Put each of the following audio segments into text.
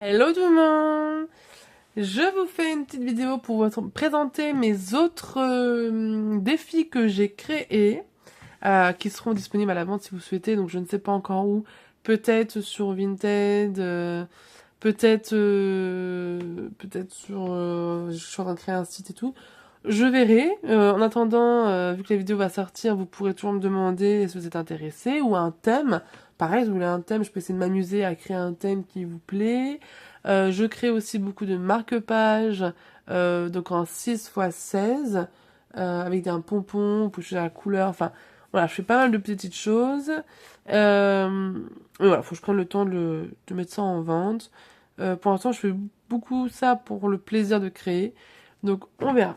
Hello tout le monde! Je vous fais une petite vidéo pour vous présenter mes autres défis que j'ai créés, qui seront disponibles à la vente si vous souhaitez, donc je ne sais pas encore où. Peut-être sur Vinted, peut-être sur... je suis en train de créer un site et tout. Je verrai. En attendant, vu que la vidéo va sortir, vous pourrez toujours me demander si vous êtes intéressé ou un thème. Pareil, si vous voulez un thème, je peux essayer de m'amuser à créer un thème qui vous plaît. Je crée aussi beaucoup de marque-pages, donc en 6 x 16, avec un pompon, vous pouvez choisir la couleur, enfin, voilà, je fais pas mal de petites choses. Mais voilà, faut que je prenne le temps de mettre ça en vente. Pour l'instant, je fais beaucoup ça pour le plaisir de créer. Donc, on verra.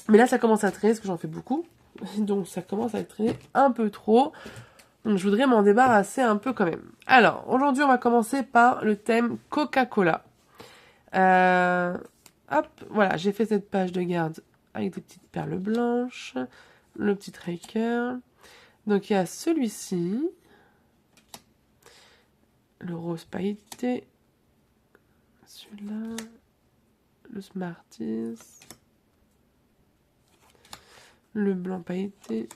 Mais là, ça commence à traîner, parce que j'en fais beaucoup. Donc, ça commence à traîner un peu trop. Donc, je voudrais m'en débarrasser un peu quand même. Alors, aujourd'hui, on va commencer par le thème Coca-Cola. Euh, Hop, voilà, j'ai fait cette page de garde avec des petites perles blanches, le petit tracker. Donc, il y a celui-ci, le rose pailleté, celui-là, le Smarties, le blanc pailleté.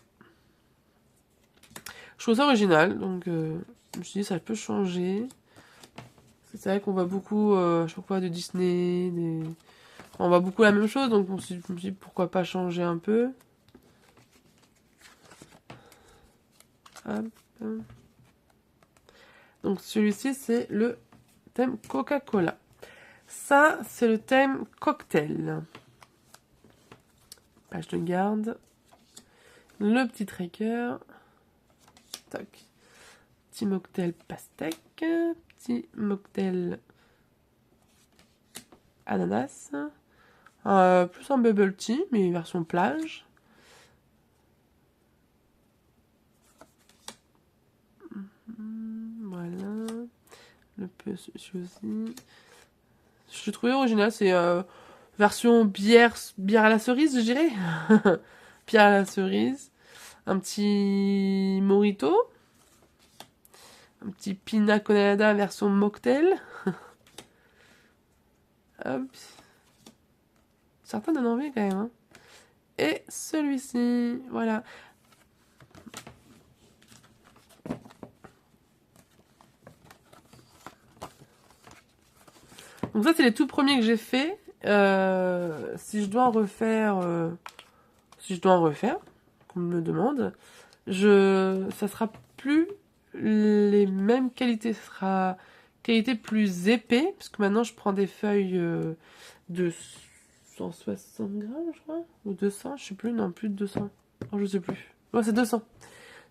Je trouve ça original, donc je me suis dit ça peut changer. C'est vrai qu'on voit beaucoup, je sais pas quoi, de Disney, on voit beaucoup la même chose, donc je me suis dit pourquoi pas changer un peu. Hop. Donc celui-ci c'est le thème Coca-Cola. Ça c'est le thème cocktail. Page de garde. Le petit tracker. Toc. Petit mocktail pastèque. Petit mocktail ananas. Plus un bubble tea, mais version plage. Voilà. Le peu celui aussi. Je trouvais original, c'est version bière à la cerise, je dirais. Bière à la cerise. Un petit mojito. Un petit pina colada version mocktail. Hop. Certains donnent envie quand même. Hein. Et celui-ci, voilà. Donc ça, c'est les tout premiers que j'ai fait. Si je dois en refaire, qu'on me le demande, ça sera plus les mêmes qualités. Ça sera qualité plus épais, parce que maintenant je prends des feuilles de 160 grammes, je crois, ou 200, je sais plus, non, plus de 200. Oh, je sais plus. Ouais, c'est 200.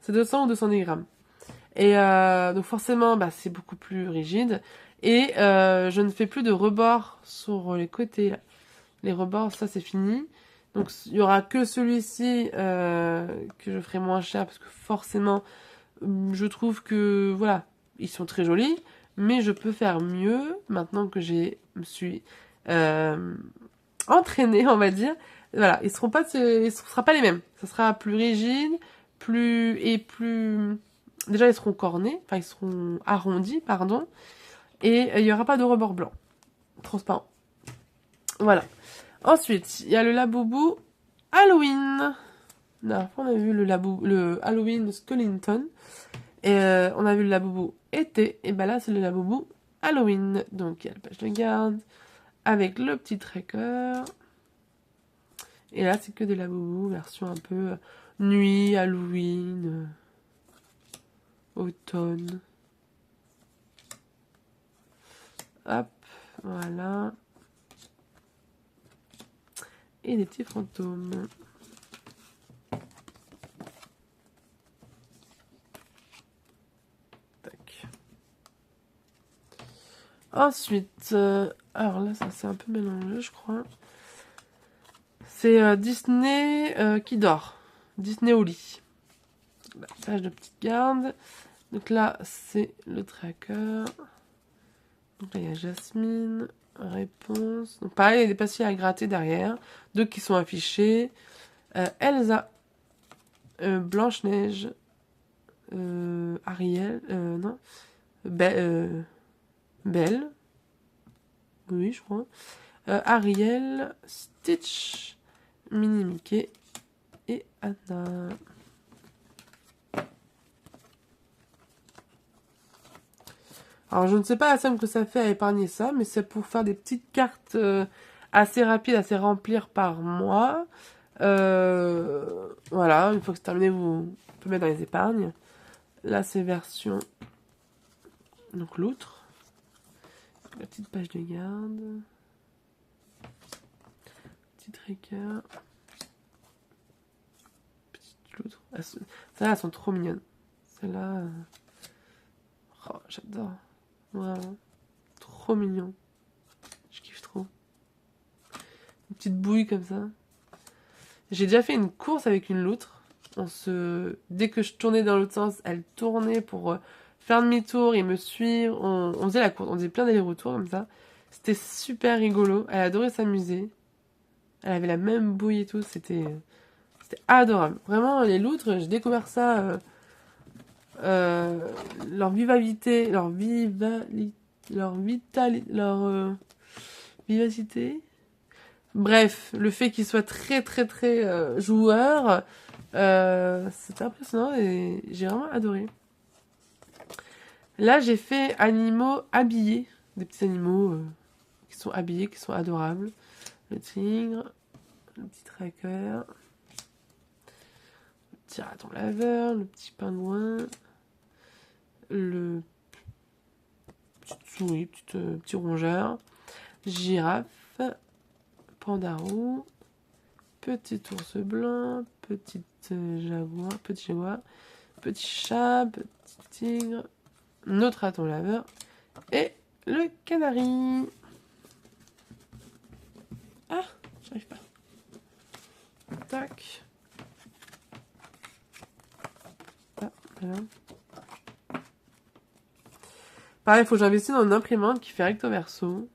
C'est 200 ou 210 grammes. Et donc forcément, bah, c'est beaucoup plus rigide. Et je ne fais plus de rebords sur les côtés. Là. Les rebords, ça c'est fini. Donc il y aura que celui-ci que je ferai moins cher parce que forcément, je trouve que voilà, ils sont très jolis, mais je peux faire mieux maintenant que me suis euh, entraînée, on va dire. Voilà, ils seront pas, ce sera pas les mêmes. Ça sera plus rigide, plus. Déjà, ils seront cornés, enfin ils seront arrondis, pardon, et il y aura pas de rebord blanc, transparent. Voilà. Ensuite, il y a le Labubu Halloween. La on a vu le Halloween Skellington. Et on a vu le Labubu été. Et ben là, c'est le Labubu Halloween. Donc, il y a la page de garde avec le petit tracker. Et là, c'est que des Labubu, version un peu nuit, Halloween, automne. Hop, voilà. Et des petits fantômes. Ensuite, alors là, ça s'est un peu mélangé, je crois. C'est Disney qui dort. Disney au lit. La page de petite garde. Donc là, c'est le tracker. Donc là, il y a Jasmine. Réponse. Donc pareil, il y a des papiers à gratter derrière. Deux qui sont affichés. Elsa. Blanche-Neige. Ariel. Non. Belle. Oui, je crois. Ariel, Stitch, Mini Mickey et Anna. Alors, je ne sais pas la somme que ça fait à épargner ça, mais c'est pour faire des petites cartes assez rapides, assez remplir par mois. Voilà, une fois que c'est terminé, vous pouvez mettre dans les épargnes. Là, c'est version... Donc, l'autre. La petite page de garde. Petit tracker. Petite loutre. Celles-là, elles sont trop mignonnes. Celles-là... Oh, j'adore. Vraiment. Trop mignon. Je kiffe trop. Une petite bouille comme ça. J'ai déjà fait une course avec une loutre. Dès que je tournais dans l'autre sens, elle tournait pour faire demi-tour et me suivre. On faisait la course, on faisait plein d'allers-retours comme ça. C'était super rigolo. Elle adorait s'amuser. Elle avait la même bouille et tout. C'était adorable. Vraiment, les loutres, j'ai découvert ça. Leur vivacité, vivacité. Bref, le fait qu'ils soient très très très joueurs, c'est impressionnant et j'ai vraiment adoré. Là, j'ai fait animaux habillés, des petits animaux qui sont habillés, qui sont adorables. Le tigre, le petit tracker, le petit raton laveur, le petit pingouin, le petite souris, petit rongeur, girafe, panda roux, petit ours blanc, petit jaguar, petit chat, petit tigre, notre raton laveur et le canari. Ah, j'arrive pas. Tac. Ah, voilà. Pareil, il faut que j'investisse dans une imprimante qui fait recto verso.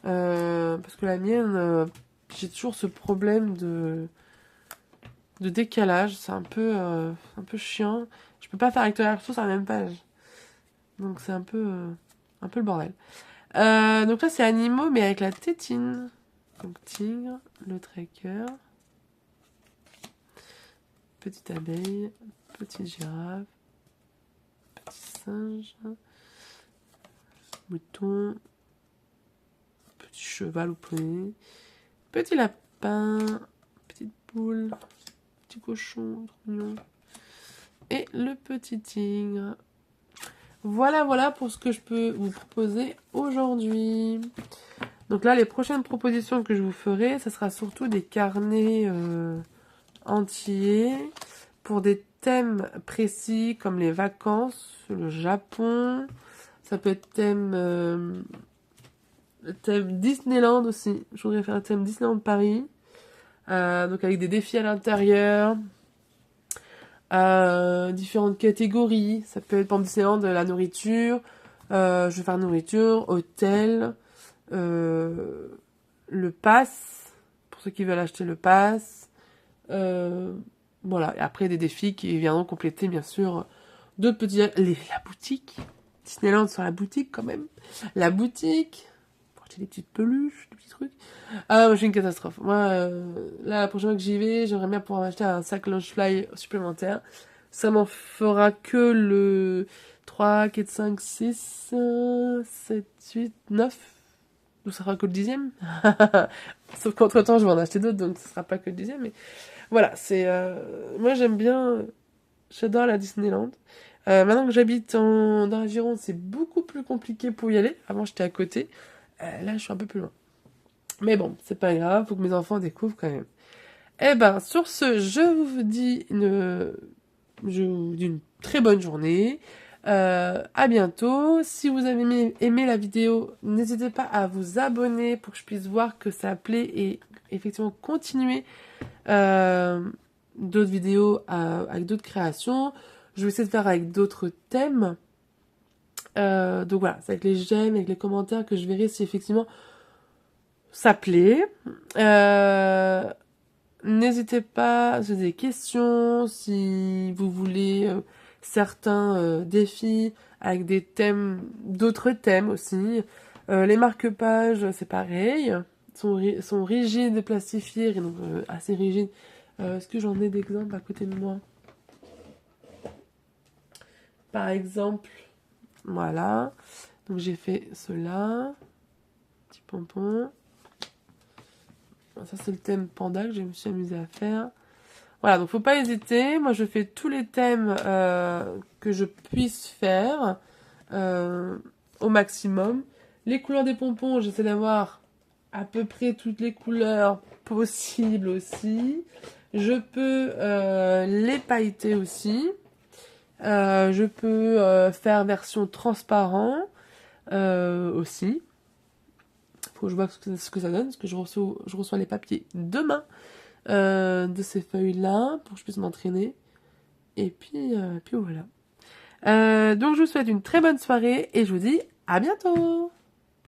Parce que la mienne, j'ai toujours ce problème de décalage. C'est un peu chiant. Je peux pas faire recto verso sur la même page. Donc c'est un peu le bordel. Donc là, c'est animaux, mais avec la tétine. Donc tigre, le tracker, petite abeille, petite girafe, petit singe, mouton, petit cheval ou poney, petit lapin, petite poule, petit cochon, trop mignon, et le petit tigre. Voilà pour ce que je peux vous proposer aujourd'hui. Donc là, les prochaines propositions que je vous ferai, ce sera surtout des carnets entiers pour des thèmes précis comme les vacances, le Japon. Ça peut être thème Disneyland aussi. Je voudrais faire un thème Disneyland Paris. Donc avec des défis à l'intérieur. Différentes catégories. Ça peut être, par exemple, Disneyland, la nourriture. Je vais faire nourriture, hôtel, le pass, pour ceux qui veulent acheter le pass. Voilà, et après des défis qui viendront compléter, bien sûr, d'autres petits... La boutique. Disneyland sur la boutique, quand même. La boutique. Pour acheter des petites peluches, des petits trucs. Ah, moi, je suis une catastrophe. Moi, là, la prochaine fois que j'y vais, j'aimerais bien pouvoir acheter un sac Loungefly supplémentaire. Ça m'en fera que le 3, 4, 5, 6, 7, 8, 9. Donc ça sera que le 10e. Sauf qu'entre temps, je vais en acheter d'autres, donc ce sera pas que le 10e. Mais voilà, c'est... moi, j'aime bien... J'adore la Disneyland. Maintenant que j'habite dans la Gironde, c'est beaucoup plus compliqué pour y aller. Avant, j'étais à côté. Là, je suis un peu plus loin. Mais bon, c'est pas grave, faut que mes enfants découvrent quand même. Eh ben, sur ce, je vous dis une très bonne journée. À bientôt. Si vous avez aimé la vidéo, n'hésitez pas à vous abonner pour que je puisse voir que ça plaît et effectivement continuer d'autres vidéos avec d'autres créations. Je vais essayer de faire avec d'autres thèmes. Donc voilà, c'est avec les j'aime, avec les commentaires que je verrai si effectivement ça plaît. N'hésitez pas à se poser des questions si vous voulez certains défis avec des thèmes, d'autres thèmes aussi. Les marque-pages, c'est pareil. Sont rigides, plastifiés, et donc assez rigides. Est-ce que j'en ai d'exemples à côté de moi? Par exemple, voilà. Donc j'ai fait cela. Petit pompon. Ça c'est le thème panda que je me suis amusée à faire. Voilà, donc faut pas hésiter. Moi je fais tous les thèmes que je puisse faire au maximum. Les couleurs des pompons, j'essaie d'avoir à peu près toutes les couleurs possibles aussi. Je peux les pailleter aussi. Je peux faire version transparent aussi. Faut que je vois ce que ça donne, parce que je reçois les papiers demain de ces feuilles-là pour que je puisse m'entraîner. Et puis voilà. Donc je vous souhaite une très bonne soirée et je vous dis à bientôt.